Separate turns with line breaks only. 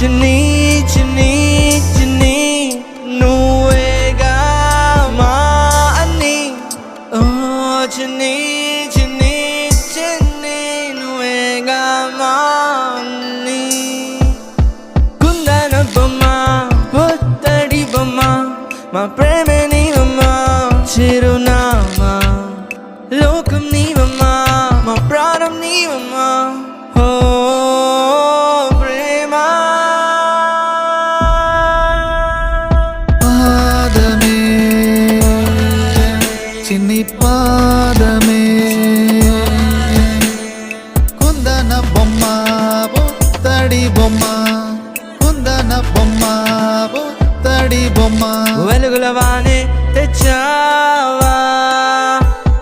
చిన్ని చిన్ని చిన్ని నువ్వేగా మా అన్ని ఓ చిన్ని చిన్ని చిన్ని నువ్వేగా మా అన్ని కుందన బొమ్మ పొత్తడి బొమ్మ మా ప్రేమే నీవమ్మా చిరునామా లోకం నీవమ్మా మా ప్రాణం నీవమ్మా ఓ ప్రేమ
పాదమే చిన్ని పాదమే కుందన బొమ్మ పొత్తడి బొమ్మ కుందన బొమ్మ పొత్తడి బొమ్మ
వెలుగుల వానే తెచ్చావా